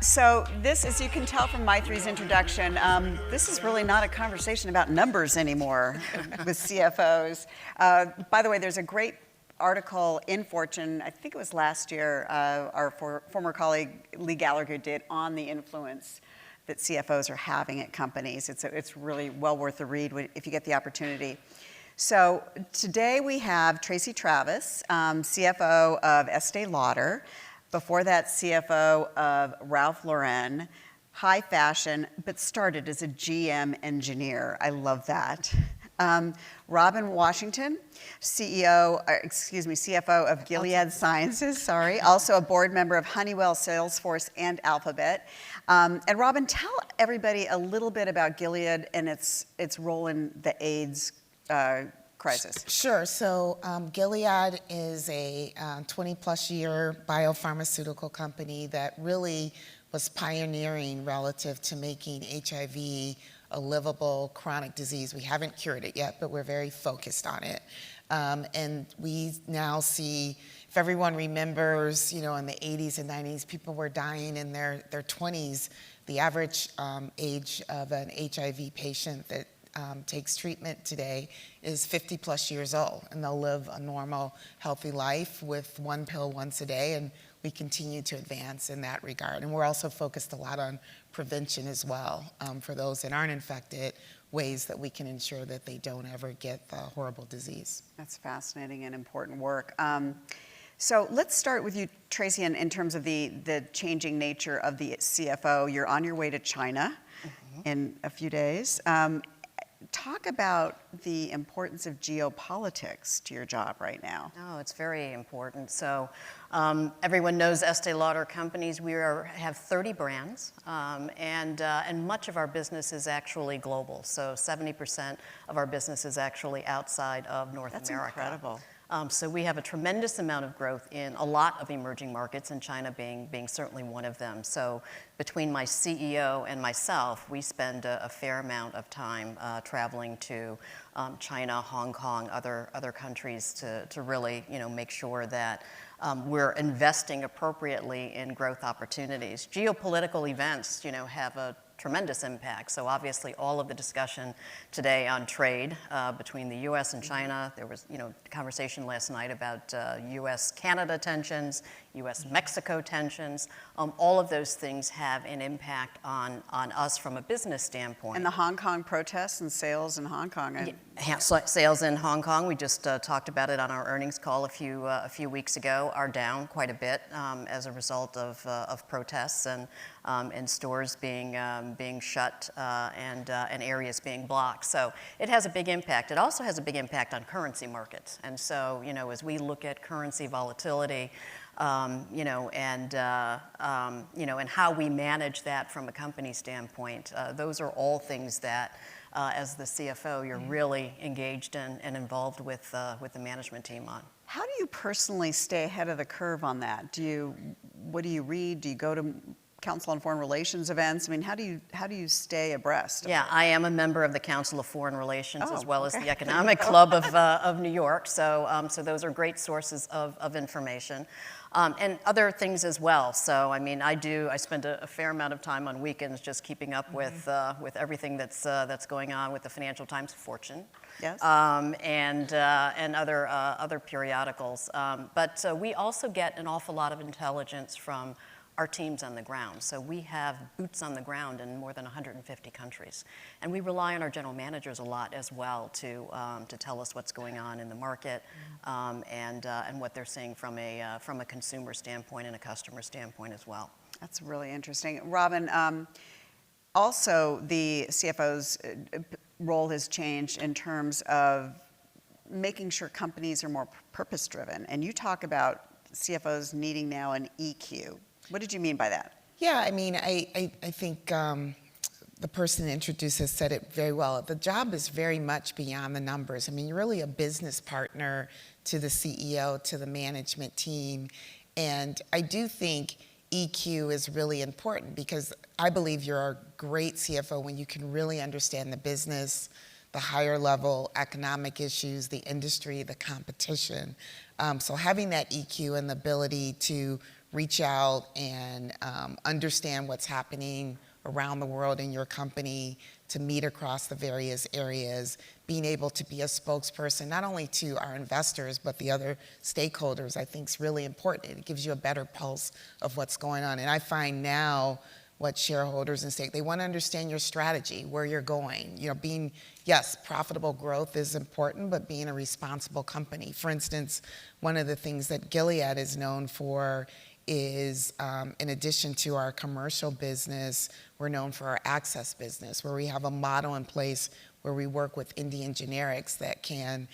So this, as you can tell from Maitri's introduction, this is really not a conversation about numbers anymore with CFOs. By the way, there's a great article in Fortune, I think it was last year, our former colleague Lee Gallagher did on the influence that CFOs are having at companies. It's really well worth the read if you get the opportunity. So today we have Tracy Travis, CFO of Estée Lauder. Before that, CFO of Ralph Lauren, high fashion, but started as a GM engineer. I love that. Robin Washington, CFO of Gilead Sciences, also a board member of Honeywell, Salesforce, and Alphabet. And Robin, tell everybody a little bit about Gilead and its role in the AIDS crisis. Sure. So Gilead is a 20-plus year biopharmaceutical company that really was pioneering relative to making HIV a livable chronic disease. We haven't cured it yet, but we're very focused on it. And we now see, if everyone remembers, in the 80s and 90s, people were dying in their 20s. The average age of an HIV patient that takes treatment today is 50 plus years old, and they'll live a normal, healthy life with one pill once a day, and we continue to advance in that regard. And we're also focused a lot on prevention as well, for those that aren't infected, ways that we can ensure that they don't ever get the horrible disease. That's fascinating and important work. So let's start with you, Tracy, in terms of the changing nature of the CFO. You're on your way to China in a few days. Talk about the importance of geopolitics to your job right now. Oh, it's very important. So everyone knows Estée Lauder companies. We have 30 brands, and much of our business is actually global. So 70% of our business is actually outside of North America. That's incredible. So we have a tremendous amount of growth in a lot of emerging markets, and China being certainly one of them. So between my CEO and myself, we spend a fair amount of time traveling to China, Hong Kong, other countries to really make sure that we're investing appropriately in growth opportunities. Geopolitical events have a tremendous impact. So obviously all of the discussion today on trade between the US and China, there was conversation last night about US-Canada tensions, US-Mexico tensions. All of those things have an impact on us from a business standpoint. And the Hong Kong protests and sales in Hong Kong. Sales in Hong Kong, we just talked about it on our earnings call a few weeks ago, are down quite a bit as a result of protests and stores being shut and areas being blocked. So it has a big impact. It also has a big impact on currency markets. And so, as we look at currency volatility, and how we manage that from a company standpoint, those are all things that, as the CFO, you're really engaged in and involved with the management team on. How do you personally stay ahead of the curve on that? What do you read? Do you go to Council on Foreign Relations events? I mean, how do you stay abreast? Yeah, I am a member of the Council of Foreign Relations as well as the Economic Club of New York. So those are great sources of information. And other things as well. So, I spend a fair amount of time on weekends just keeping up with everything that's going on with the Financial Times, Fortune, yes, and other periodicals. But we also get an awful lot of intelligence from our teams on the ground. So we have boots on the ground in more than 150 countries. And we rely on our general managers a lot as well to tell us what's going on in the market and what they're seeing from a consumer standpoint and a customer standpoint as well. That's really interesting. Robin, also the CFO's role has changed in terms of making sure companies are more purpose-driven. And you talk about CFOs needing now an EQ. What did you mean by that? Yeah, I think the person that introduced us said it very well. The job is very much beyond the numbers. You're really a business partner to the CEO, to the management team. And I do think EQ is really important because I believe you're a great CFO when you can really understand the business, the higher level economic issues, the industry, the competition. So having that EQ and the ability to reach out and understand what's happening around the world in your company, to meet across the various areas, being able to be a spokesperson, not only to our investors, but the other stakeholders, I think is really important. It gives you a better pulse of what's going on. And I find now what shareholders and they want to understand your strategy, where you're going. You know, yes, profitable growth is important, but being a responsible company. For instance, one of the things that Gilead is known for is, in addition to our commercial business, we're known for our access business, where we have a model in place where we work with Indian generics that can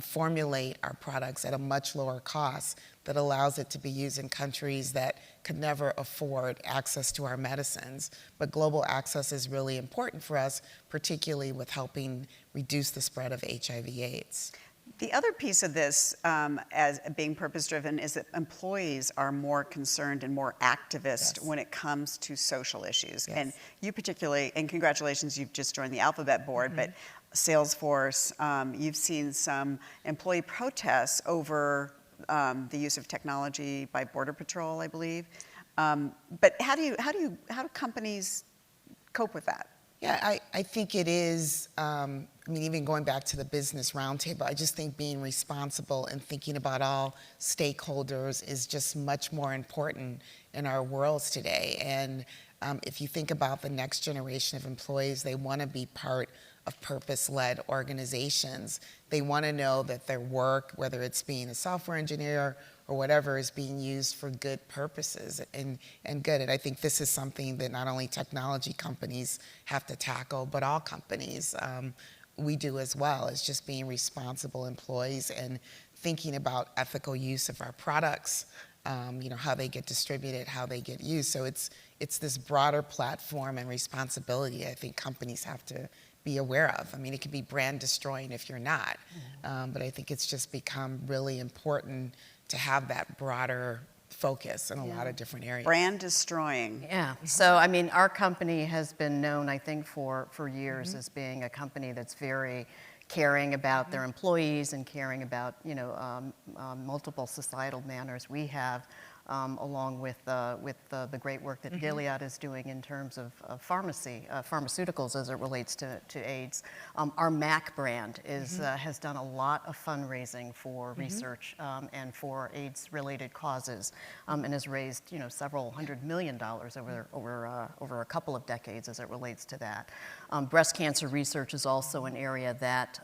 formulate our products at a much lower cost that allows it to be used in countries that could never afford access to our medicines. But global access is really important for us, particularly with helping reduce the spread of HIV/AIDS. The other piece of this, as being purpose-driven, is that employees are more concerned and more activist when it comes to social issues. Yes. And you particularly, and congratulations, you've just joined the Alphabet board, but Salesforce, you've seen some employee protests over the use of technology by Border Patrol, I believe. But how do companies cope with that? Yeah, I think it is, I mean, even going back to the business roundtable, I just think being responsible and thinking about all stakeholders is just much more important in our worlds today. And if you think about the next generation of employees, they want to be part of purpose-led organizations. They want to know that their work, whether it's being a software engineer or whatever, is being used for good purposes and good. And I think this is something that not only technology companies have to tackle, but all companies we do as well. It's just being responsible employees and thinking about ethical use of our products, you know, how they get distributed, how they get used. So it's this broader platform and responsibility I think companies have to be aware of. I mean, it can be brand destroying if you're not, but I think it's just become really important to have that broader focus in a lot of different areas. Brand destroying. Yeah. So, I mean, our company has been known, I think, for years as being a company that's very caring about their employees and caring about, you know, multiple societal manners. We have, along with the great work that Gilead is doing in terms of pharmaceuticals as it relates to AIDS. Our MAC brand has done a lot of fundraising for research and for AIDS-related causes, and has raised, you know, several $100 million over a couple of decades as it relates to that. Breast cancer research is also an area that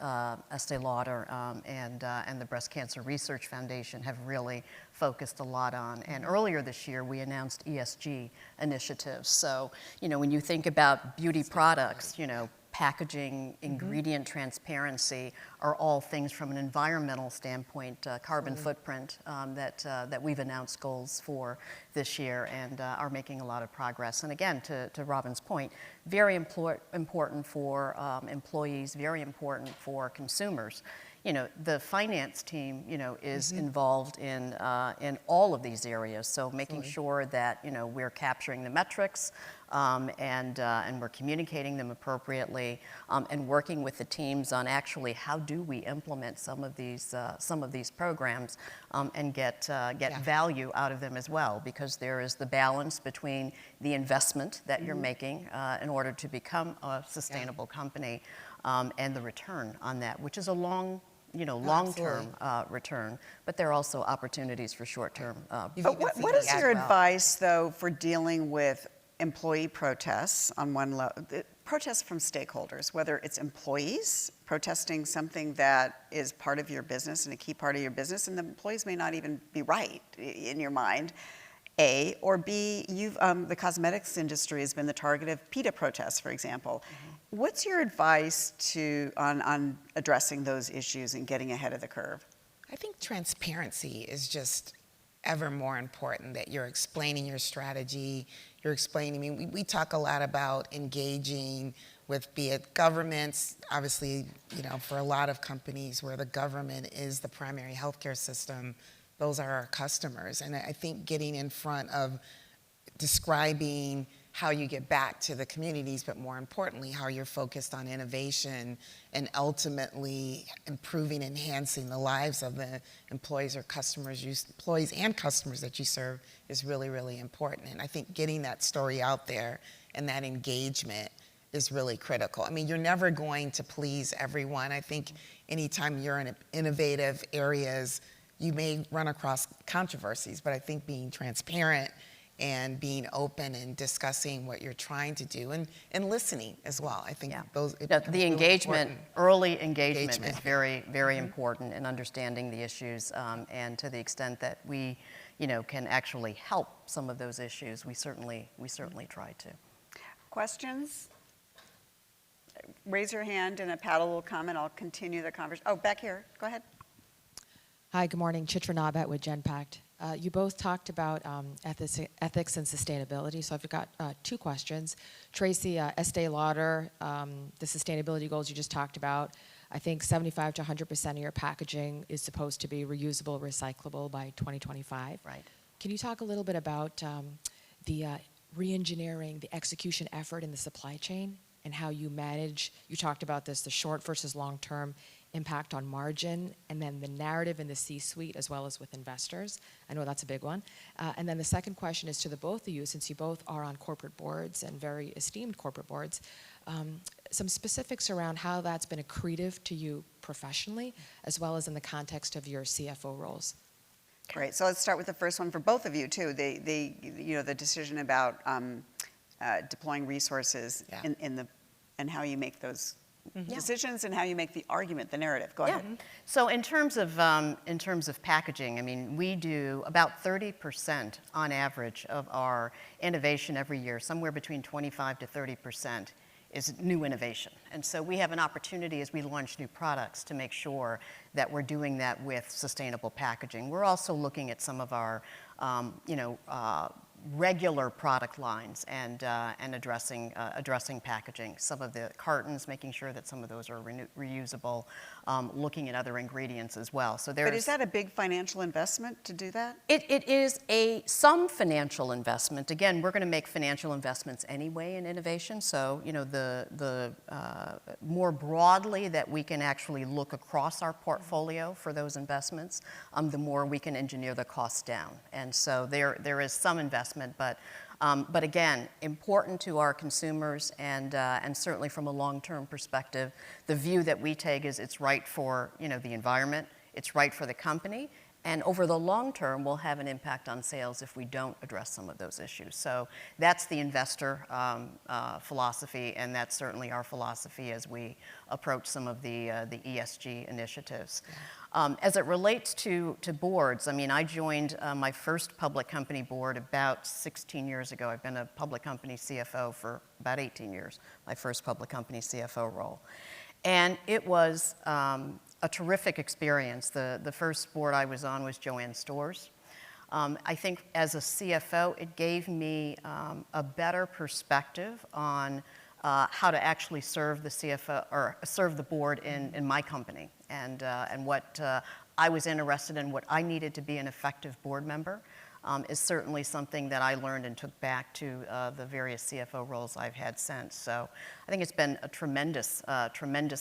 Estée Lauder and the Breast Cancer Research Foundation have really focused a lot on. And earlier this year, we announced ESG initiatives. So, you know, when you think about beauty products, you know, packaging, ingredient transparency are all things from an environmental standpoint, carbon footprint that we've announced goals for this year and are making a lot of progress. And again, to Robin's point, very important for employees, very important for consumers. You know, the finance team, you know, is involved in all of these areas. So making sure that, you know, we're capturing the metrics and we're communicating them appropriately and working with the teams on actually how do we implement some of these programs and get value out of them as well, because there is the balance between the investment that you're making in order to become a sustainable company and the return on that, which is a long-term return, but there are also opportunities for short-term. But what is your advice, though, for dealing with employee protests on one level, protests from stakeholders, whether it's employees protesting something that is part of your business and a key part of your business, and the employees may not even be right in your mind, A, or B, the cosmetics industry has been the target of PETA protests, for example. What's your advice on addressing those issues and getting ahead of the curve? I think transparency is just ever more important, that you're explaining your strategy, you're explaining, I mean, we talk a lot about engaging with, be it governments, obviously, you know, for a lot of companies where the government is the primary healthcare system, those are our customers. And I think getting in front of describing how you get back to the communities, but more importantly, how you're focused on innovation and ultimately improving, enhancing the lives of the employees or customers, employees and customers that you serve is really, really important. And I think getting that story out there and that engagement is really critical. I mean, you're never going to please everyone. I think anytime you're in innovative areas, you may run across controversies, but I think being transparent and being open and discussing what you're trying to do and listening as well. I think those the really engagement, important. early engagement is very, very important in understanding the issues, and to the extent that we, can actually help some of those issues, we certainly try to. Questions? Raise your hand and a paddle will come and I'll continue the conversation. Oh, back here, go ahead. Hi, good morning. Chitra Nabat with Genpact. You both talked about ethics and sustainability, so I've got two questions. Tracy, Estée Lauder, the sustainability goals you just talked about, I think 75 to 100% of your packaging is supposed to be reusable, recyclable by 2025. Right. Can you talk a little bit about the re-engineering, the execution effort in the supply chain and how you manage, you talked about this, the short versus long-term impact on margin, and then the narrative in the C-suite as well as with investors. I know that's a big one. And then the second question is to the both of you, since you both are on corporate boards and very esteemed corporate boards, some specifics around how that's been accretive to you professionally, as well as in the context of your CFO roles. Great, so let's start with the first one for both of you too. The decision about deploying resources and how you make those decisions and how you make the argument, the narrative. Go ahead. So in terms of packaging, I mean, we do about 30% on average of our innovation every year, somewhere between 25 to 30% is new innovation. And so we have an opportunity as we launch new products to make sure that we're doing that with sustainable packaging. We're also looking at some of our, regular product lines and addressing packaging. Some of the cartons, making sure that some of those are reusable, looking at other ingredients as well. So But is that a big financial investment to do that? It is some financial investment. Again, we're going to make financial investments anyway in innovation. So the more broadly that we can actually look across our portfolio for those investments, the more we can engineer the costs down. And so there is some investment. But again, important to our consumers and certainly from a long-term perspective, the view that we take is it's right for the environment, it's right for the company, and over the long term will have an impact on sales if we don't address some of those issues. So that's the investor philosophy, and that's certainly our philosophy as we approach some of the ESG initiatives. As it relates to boards, I mean, I joined my first public company board about 16 years ago. I've been a public company CFO for about 18 years, my first public company CFO role. And it was a terrific experience. The first board I was on was Joanne Stores. I think as a CFO, it gave me a better perspective on how to actually serve the CFO or serve the board in my company, and what I was interested in, what I needed to be an effective board member, is certainly something that I learned and took back to the various CFO roles I've had since. So I think it's been a tremendous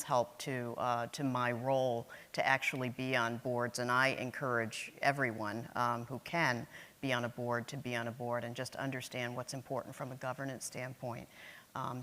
help to my role to actually be on boards, and I encourage everyone who can be on a board to be on a board and just understand what's important from a governance standpoint.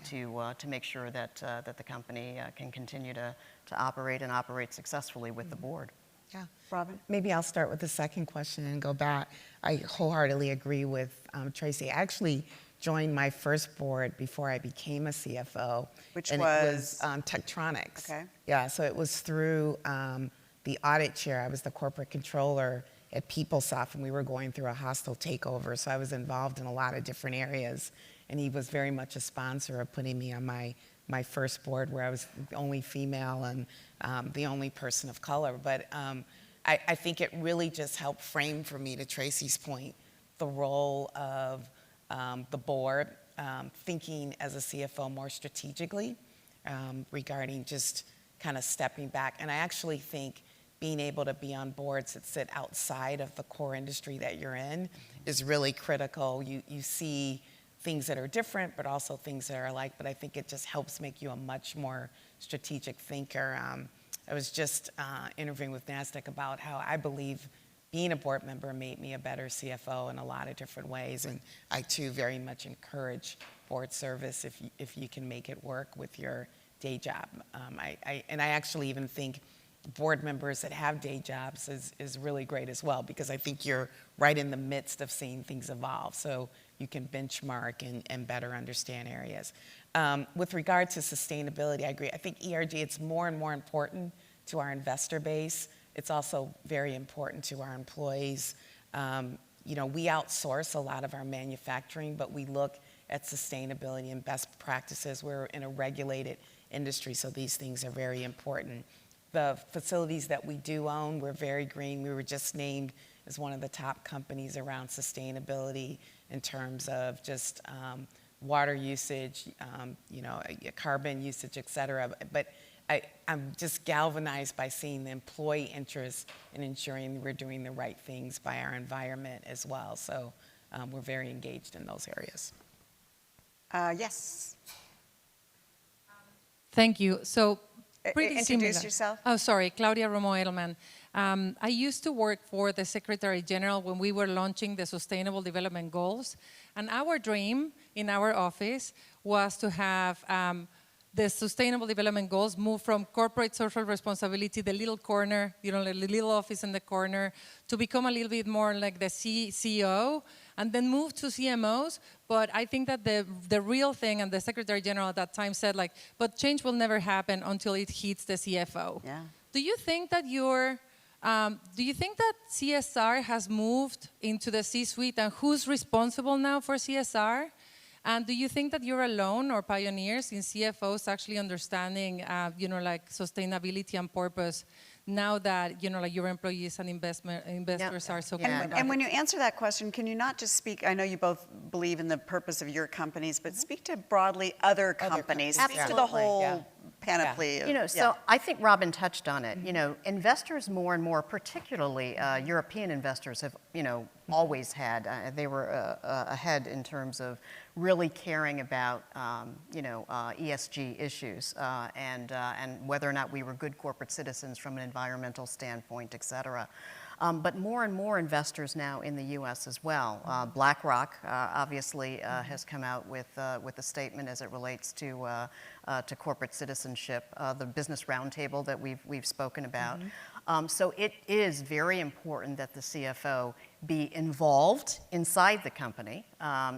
To make sure that the company can continue to operate and operate successfully with the board. Yeah. Robin? Maybe I'll start with the second question and go back. I wholeheartedly agree with Tracy. I actually joined my first board before I became a CFO. Which and was? It was Tektronix. Okay. Yeah, so it was through the audit chair. I was the corporate controller at PeopleSoft, and we were going through a hostile takeover, so I was involved in a lot of different areas. And he was very much a sponsor of putting me on my first board, where I was the only female and the only person of color. But I think it really just helped frame for me, to Tracy's point, the role of the board, thinking as a CFO more strategically regarding just kind of stepping back. And I actually think being able to be on boards that sit outside of the core industry that you're in is really critical. You see things that are different, but also things that are alike. But I think it just helps make you a much more strategic thinker. I was just interviewing with NASDAQ about how I believe being a board member made me a better CFO in a lot of different ways. And I, too, very much encourage board service if you can make it work with your day job. I actually even think board members that have day jobs is really great as well, because I think you're right in the midst of seeing things evolve. So you can benchmark and better understand areas. With regard to sustainability, I agree. I think ERG, it's more and more important to our investor base. It's also very important to our employees. We outsource a lot of our manufacturing, but we look at sustainability and best practices. We're in a regulated industry, so these things are very important. The facilities that we do own, we're very green. We were just named as one of the top companies around sustainability in terms of just water usage, carbon usage, et cetera. But I'm just galvanized by seeing the employee interest in ensuring we're doing the right things by our environment as well. So we're very engaged in those areas. Yes. Thank you. So pretty similar. Introduce yourself. Oh, sorry, Claudia Romo Edelman. I used to work for the Secretary General when we were launching the Sustainable Development Goals. And our dream in our office was to have the Sustainable Development Goals move from corporate social responsibility, the little corner, the little office in the corner, to become a little bit more like the CEO, and then move to CMOs. But I think that the real thing, and the Secretary General at that time said, but change will never happen until it hits the CFO. Yeah. Do you think that CSR has moved into the C-suite, and who's responsible now for CSR? And do you think that you're alone or pioneers in CFOs actually understanding, sustainability and purpose now that, your employees and investors are so connected? And when you answer that question, can you not just speak, I know you both believe in the purpose of your companies, but speak to broadly other companies. Speak to the whole panoply. So I think Robin touched on it. Investors more and more, particularly European investors, have, always had, they were ahead in terms of really caring about, ESG issues and whether or not we were good corporate citizens from an environmental standpoint, et cetera. But more and more investors now in the U.S. as well. BlackRock obviously has come out with a statement as it relates to corporate citizenship. The Business Roundtable that we've spoken about. So it is very important that the CFO be involved inside the company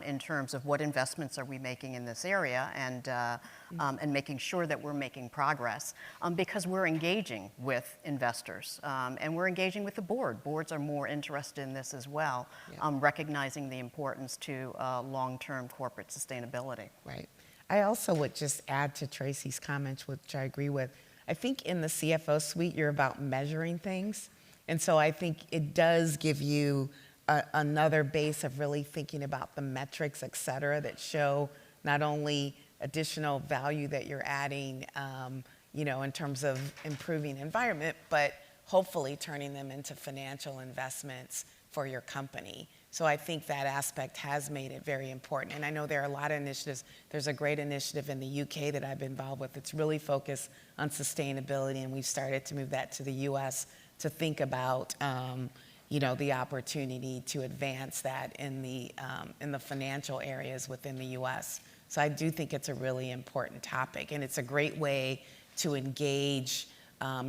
in terms of what investments are we making in this area, and making sure that we're making progress, because we're engaging with investors and we're engaging with the board. Boards are more interested in this as well, recognizing the importance to long-term corporate sustainability. Right. I also would just add to Tracy's comments, which I agree with. I think in the CFO suite, you're about measuring things. And so I think it does give you another base of really thinking about the metrics, et cetera, that show not only additional value that you're adding, in terms of improving environment, but hopefully turning them into financial investments for your company. So I think that aspect has made it very important. And I know there are a lot of initiatives. There's a great initiative in the UK that I've been involved with. It's really focused on sustainability, and we've started to move that to the US to think about, the opportunity to advance that in the financial areas within the US. So I do think it's a really important topic, and it's a great way to engage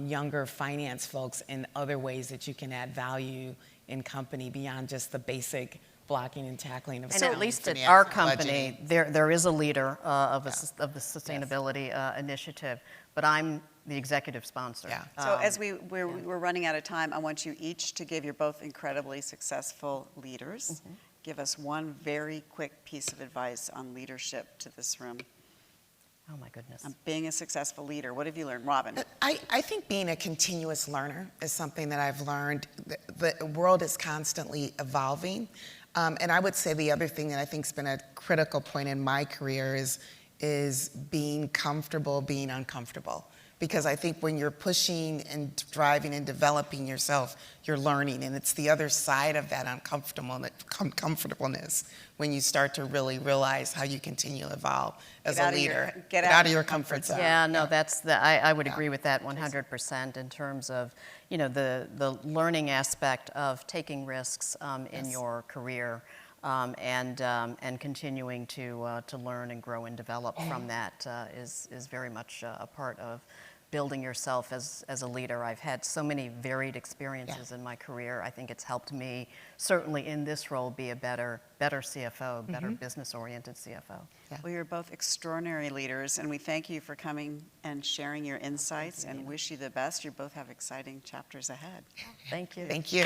younger finance folks in other ways that you can add value in company beyond just the basic blocking and tackling of. And at least at our company, there is a leader of the sustainability initiative, but I'm the executive sponsor. Yeah. So as we're running out of time, I want you each to give, you're both incredibly successful leaders. Give us one very quick piece of advice on leadership to this room. Oh my goodness. Being a successful leader, what have you learned, Robin? I think being a continuous learner is something that I've learned. The world is constantly evolving. And I would say the other thing that I think has been a critical point in my career is being comfortable being uncomfortable, because I think when you're pushing and driving and developing yourself, you're learning, and it's the other side of that uncomfortableness when you start to really realize how you continue to evolve as a leader. Get out of your comfort zone. Yeah, no, I would agree with that 100% in terms of, the learning aspect of taking risks in your career. And continuing to learn and grow and develop from that is very much a part of building yourself as a leader. I've had so many varied experiences in my career. I think it's helped me, certainly in this role, be a better CFO, better business-oriented CFO. Well, you're both extraordinary leaders, and we thank you for coming and sharing your insights and wish you the best. You both have exciting chapters ahead. Thank you. Thank you.